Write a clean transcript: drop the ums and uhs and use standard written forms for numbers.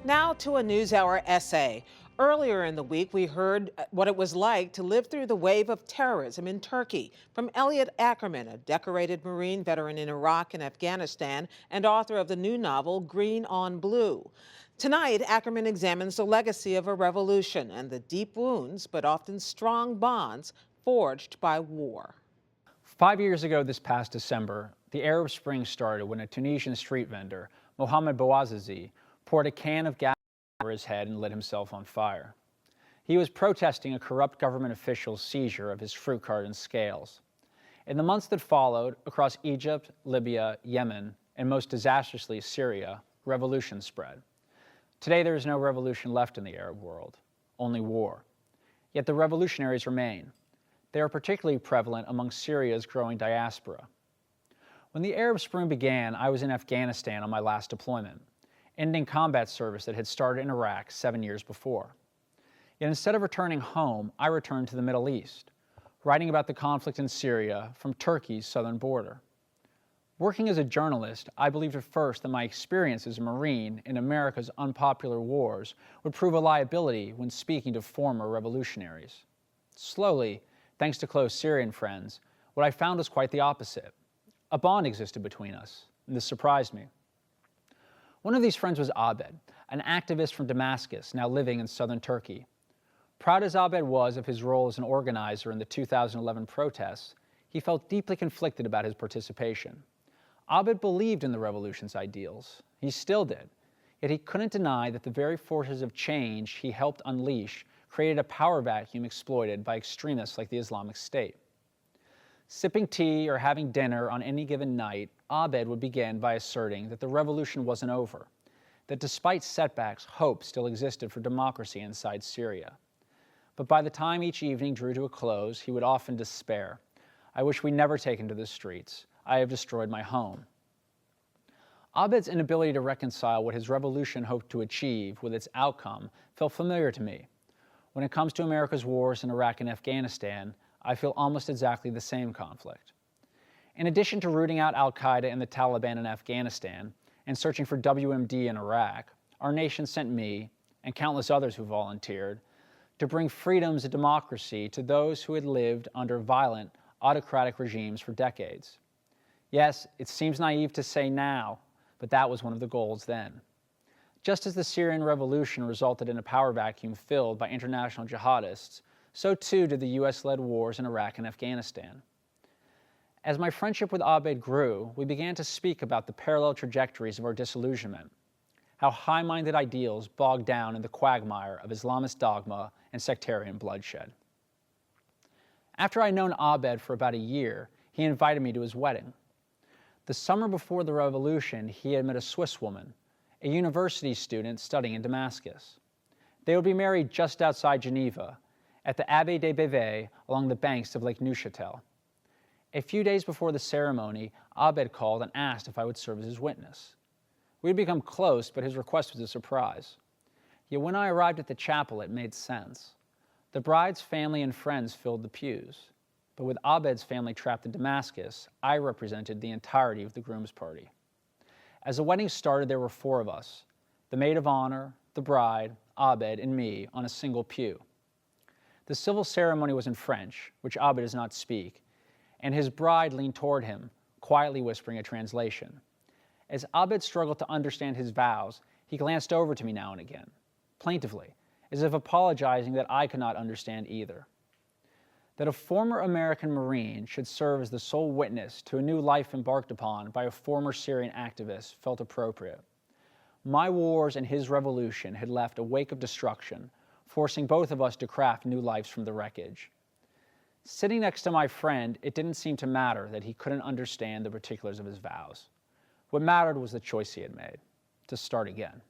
Now to a NewsHour essay. Earlier in the week, we heard what it was like to live through the wave of terrorism in Turkey from Elliot Ackerman, a decorated Marine veteran in Iraq and Afghanistan and author of the new novel Green on Blue. Tonight, Ackerman examines the legacy of a revolution and the deep wounds, but often strong bonds, forged by war. 5 years ago this past December, the Arab Spring started when a Tunisian street vendor, Mohamed Bouazizi, poured a can of gas over his head and lit himself on fire. He was protesting a corrupt government official's seizure of his fruit cart and scales. In the months that followed, across Egypt, Libya, Yemen, and most disastrously Syria, revolution spread. Today there is no revolution left in the Arab world, only war. Yet the revolutionaries remain. They are particularly prevalent among Syria's growing diaspora. When the Arab Spring began, I was in Afghanistan on my last deployment, ending combat service that had started in Iraq 7 years before. Yet instead of returning home, I returned to the Middle East, writing about the conflict in Syria from Turkey's southern border. Working as a journalist, I believed at first that my experience as a Marine in America's unpopular wars would prove a liability when speaking to former revolutionaries. Slowly, thanks to close Syrian friends, what I found was quite the opposite. A bond existed between us, and this surprised me. One of these friends was Abed, an activist from Damascus, now living in southern Turkey. Proud as Abed was of his role as an organizer in the 2011 protests, he felt deeply conflicted about his participation. Abed believed in the revolution's ideals. He still did. Yet he couldn't deny that the very forces of change he helped unleash created a power vacuum exploited by extremists like the Islamic State. Sipping tea or having dinner on any given night, Abed would begin by asserting that the revolution wasn't over, that despite setbacks, hope still existed for democracy inside Syria. But by the time each evening drew to a close, he would often despair. "I wish we'd never taken to the streets. I have destroyed my home." Abed's inability to reconcile what his revolution hoped to achieve with its outcome felt familiar to me. When it comes to America's wars in Iraq and Afghanistan, I feel almost exactly the same conflict. In addition to rooting out al-Qaeda and the Taliban in Afghanistan and searching for WMD in Iraq, our nation sent me, and countless others who volunteered, to bring freedoms and democracy to those who had lived under violent, autocratic regimes for decades. Yes, it seems naive to say now, but that was one of the goals then. Just as the Syrian revolution resulted in a power vacuum filled by international jihadists, so too did the US-led wars in Iraq and Afghanistan. As my friendship with Abed grew, we began to speak about the parallel trajectories of our disillusionment, how high-minded ideals bogged down in the quagmire of Islamist dogma and sectarian bloodshed. After I'd known Abed for about a year, he invited me to his wedding. The summer before the revolution, he had met a Swiss woman, a university student studying in Damascus. They would be married just outside Geneva, at the Abed along the banks of Lake Neuchatel. A few days before the ceremony, Abed called and asked if I would serve as his witness. We had become close, but his request was a surprise. Yet when I arrived at the chapel, it made sense. The bride's family and friends filled the pews, but with Abed's family trapped in Damascus, I represented the entirety of the groom's party. As the wedding started, there were 4 of us, the maid of honor, the bride, Abed, and me on a single pew. The civil ceremony was in French, which Abed does not speak, and his bride leaned toward him, quietly whispering a translation. As Abed struggled to understand his vows, he glanced over to me now and again, plaintively, as if apologizing that I could not understand either. That a former American Marine should serve as the sole witness to a new life embarked upon by a former Syrian activist felt appropriate. My wars and his revolution had left a wake of destruction, forcing both of us to craft new lives from the wreckage. Sitting next to my friend, it didn't seem to matter that he couldn't understand the particulars of his vows. What mattered was the choice he had made, to start again.